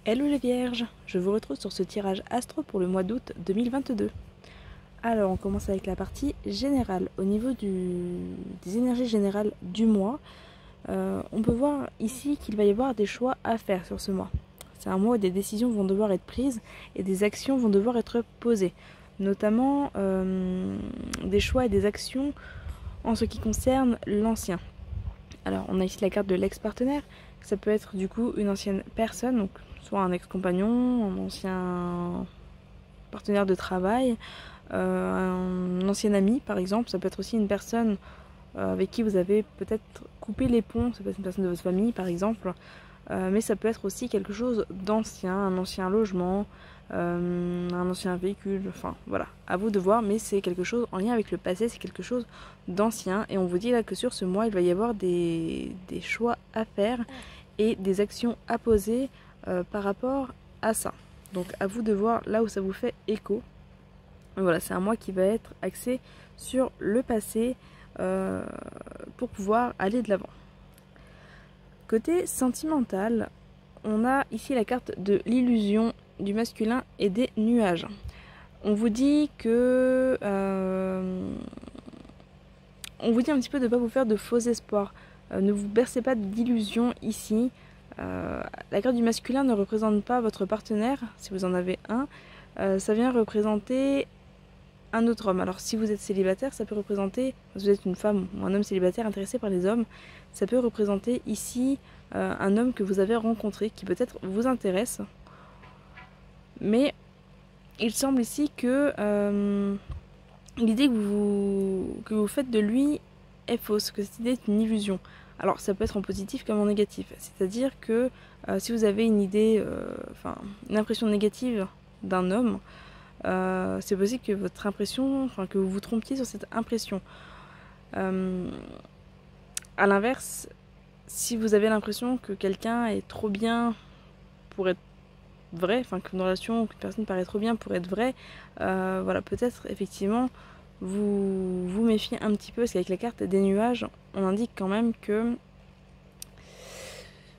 Hello les vierges, je vous retrouve sur ce tirage astro pour le mois d'août 2022. Alors on commence avec la partie générale. Au niveau des énergies générales du mois, on peut voir ici qu'il va y avoir des choix à faire sur ce mois. C'est un mois où des décisions vont devoir être prises et des actions vont devoir être posées. Notamment des choix et des actions en ce qui concerne l'ancien. Alors on a ici la carte de l'ex-partenaire. Ça peut être du coup une ancienne personne, donc soit un ex-compagnon, un ancien partenaire de travail, un ancien ami par exemple. Ça peut être aussi une personne avec qui vous avez peut-être coupé les ponts, ça peut être une personne de votre famille par exemple, mais ça peut être aussi quelque chose d'ancien, un ancien logement, un ancien véhicule, enfin voilà, à vous de voir, mais c'est quelque chose en lien avec le passé, c'est quelque chose d'ancien, et on vous dit là que sur ce mois il va y avoir des choix à faire et des actions à poser par rapport à ça. Donc à vous de voir là où ça vous fait écho. Voilà, c'est un mois qui va être axé sur le passé pour pouvoir aller de l'avant. Côté sentimental, on a ici la carte de l'illusion du masculin et des nuages. On vous dit que on vous dit un petit peu de ne pas vous faire de faux espoirs. Ne vous bercez pas d'illusions ici. La carte du masculin ne représente pas votre partenaire, si vous en avez un. Ça vient représenter un autre homme. Alors si vous êtes célibataire, ça peut représenter, si vous êtes une femme ou un homme célibataire intéressé par les hommes, ça peut représenter ici un homme que vous avez rencontré, qui peut-être vous intéresse. Mais il semble ici que l'idée que vous faites de lui est fausse, que cette idée est une illusion. Alors ça peut être en positif comme en négatif, c'est-à-dire que si vous avez une idée, une impression négative d'un homme, c'est possible que votre impression, que vous vous trompiez sur cette impression. À l'inverse, si vous avez l'impression que quelqu'un est trop bien pour être vrai, qu'une relation ou qu'une personne paraît trop bien pour être vraie, voilà, peut-être effectivement vous méfiez un petit peu, parce qu'avec la carte des nuages, on indique quand même que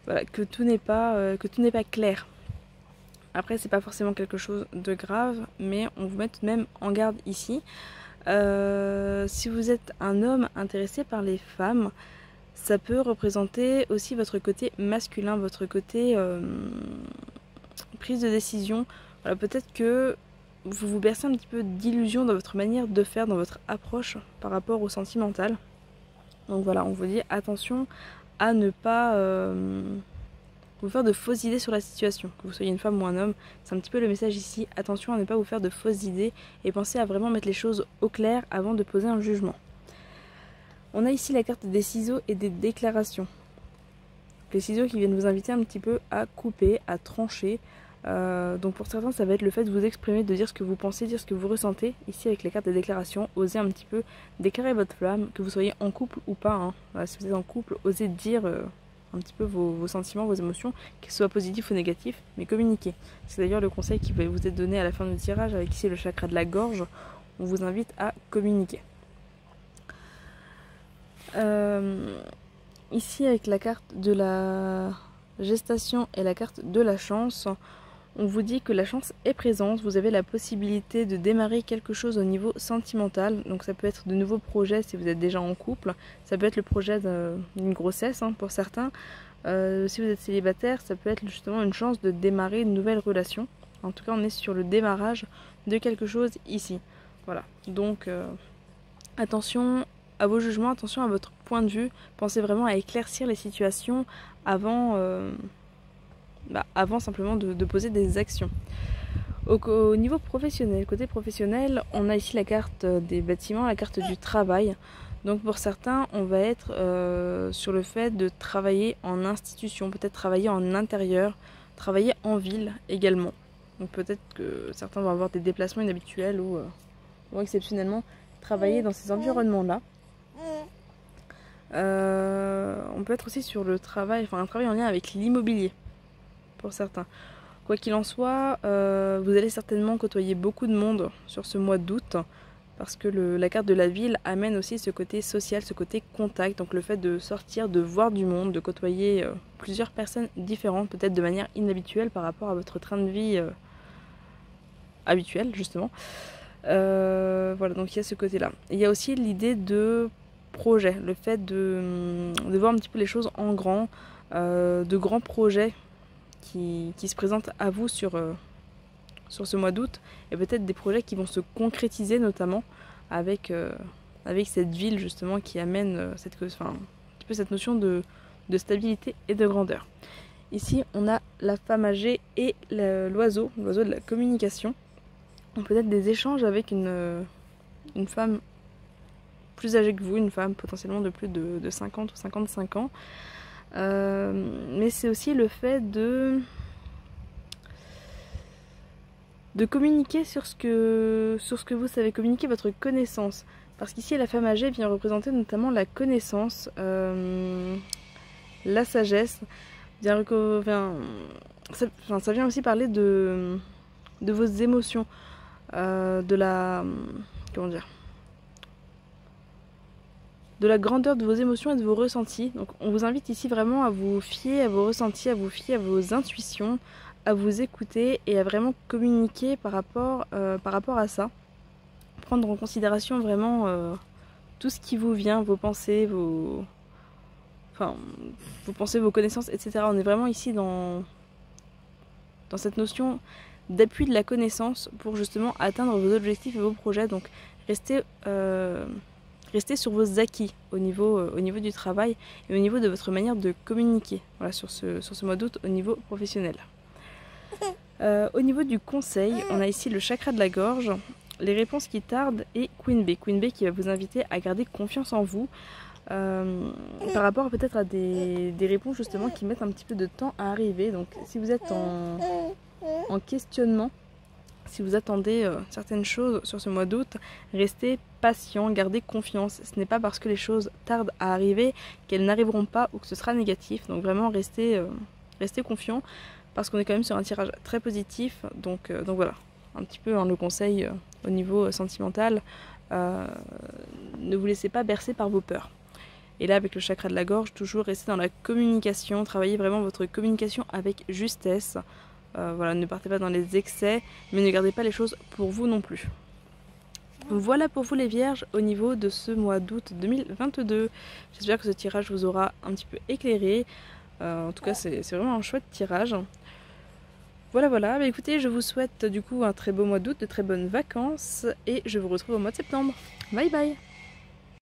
voilà, que tout n'est pas clair. Après, c'est pas forcément quelque chose de grave, mais on vous met tout de même en garde ici. Si vous êtes un homme intéressé par les femmes, ça peut représenter aussi votre côté masculin, votre côté prise de décision. Voilà, peut-être que vous vous bercez un petit peu d'illusions dans votre manière de faire, dans votre approche par rapport au sentimental. Donc voilà, on vous dit attention à ne pas vous faire de fausses idées sur la situation. Que vous soyez une femme ou un homme, c'est un petit peu le message ici. Attention à ne pas vous faire de fausses idées et pensez à vraiment mettre les choses au clair avant de poser un jugement. On a ici la carte des ciseaux et des déclarations. Les ciseaux qui viennent vous inviter un petit peu à couper, à trancher. Donc pour certains, ça va être le fait de vous exprimer, de dire ce que vous pensez, dire ce que vous ressentez. Ici avec les cartes des déclarations, osez un petit peu déclarer votre flamme, que vous soyez en couple ou pas. Hein. Voilà, si vous êtes en couple, osez dire un petit peu vos sentiments, vos émotions, qu'ils soient positifs ou négatifs, mais communiquez. C'est d'ailleurs le conseil qui va vous être donné à la fin du tirage, avec ici le chakra de la gorge. On vous invite à communiquer. Ici avec la carte de la gestation et la carte de la chance, on vous dit que la chance est présente, vous avez la possibilité de démarrer quelque chose au niveau sentimental, donc ça peut être de nouveaux projets si vous êtes déjà en couple, ça peut être le projet d'une grossesse pour certains, si vous êtes célibataire, ça peut être justement une chance de démarrer une nouvelle relation. En tout cas, on est sur le démarrage de quelque chose ici. Voilà, donc attention à vos jugements, attention à votre point de vue, pensez vraiment à éclaircir les situations avant simplement de poser des actions. Au niveau professionnel, côté professionnel, on a ici la carte des bâtiments, la carte du travail. Donc pour certains, on va être sur le fait de travailler en institution, peut-être travailler en intérieur, travailler en ville également. Donc peut-être que certains vont avoir des déplacements inhabituels ou exceptionnellement travailler dans ces environnements-là. On peut être aussi sur le travail, un travail en lien avec l'immobilier pour certains. Quoi qu'il en soit, vous allez certainement côtoyer beaucoup de monde sur ce mois d'août. parce que la carte de la ville amène aussi ce côté social, ce côté contact, donc le fait de sortir, de voir du monde, de côtoyer plusieurs personnes différentes, peut-être de manière inhabituelle par rapport à votre train de vie habituel justement. Voilà, donc il y a ce côté-là. Il y a aussi l'idée de projet, le fait de voir un petit peu les choses en grand, de grands projets qui se présentent à vous sur ce mois d'août, et peut-être des projets qui vont se concrétiser notamment avec cette ville justement qui amène un petit peu cette notion de stabilité et de grandeur. Ici on a la femme âgée et l'oiseau de la communication. Donc peut-être des échanges avec une femme plus âgée que vous, une femme potentiellement de plus de 50 ou 55 ans. Mais c'est aussi le fait de communiquer sur ce que vous savez, communiquer votre connaissance. Parce qu'ici la femme âgée vient représenter notamment la connaissance, la sagesse, ça vient aussi parler de vos émotions, de la grandeur de vos émotions et de vos ressentis. Donc on vous invite ici vraiment à vous fier à vos ressentis, à vous fier à vos intuitions, à vous écouter et à vraiment communiquer par rapport à ça. Prendre en considération vraiment tout ce qui vous vient, vos pensées, vos connaissances, etc. On est vraiment ici dans cette notion d'appui de la connaissance pour justement atteindre vos objectifs et vos projets. Donc restez sur vos acquis au niveau du travail et au niveau de votre manière de communiquer, voilà, sur ce mois d'août au niveau professionnel. Au niveau du conseil, on a ici le chakra de la gorge, les réponses qui tardent et Queen Bee. Queen Bee qui va vous inviter à garder confiance en vous par rapport peut-être à des réponses justement qui mettent un petit peu de temps à arriver. Donc si vous êtes en questionnement, si vous attendez certaines choses sur ce mois d'août, restez patient, gardez confiance. Ce n'est pas parce que les choses tardent à arriver qu'elles n'arriveront pas ou que ce sera négatif. Donc vraiment restez confiant parce qu'on est quand même sur un tirage très positif. Donc voilà, un petit peu le conseil au niveau sentimental. Ne vous laissez pas bercer par vos peurs. Et là avec le chakra de la gorge, toujours restez dans la communication, travaillez vraiment votre communication avec justesse. Voilà, ne partez pas dans les excès, mais ne gardez pas les choses pour vous non plus. Voilà pour vous les vierges au niveau de ce mois d'août 2022. J'espère que ce tirage vous aura un petit peu éclairé. En tout cas, c'est vraiment un chouette tirage. Voilà. Bah, écoutez, je vous souhaite du coup un très beau mois d'août, de très bonnes vacances, et je vous retrouve au mois de septembre. Bye bye!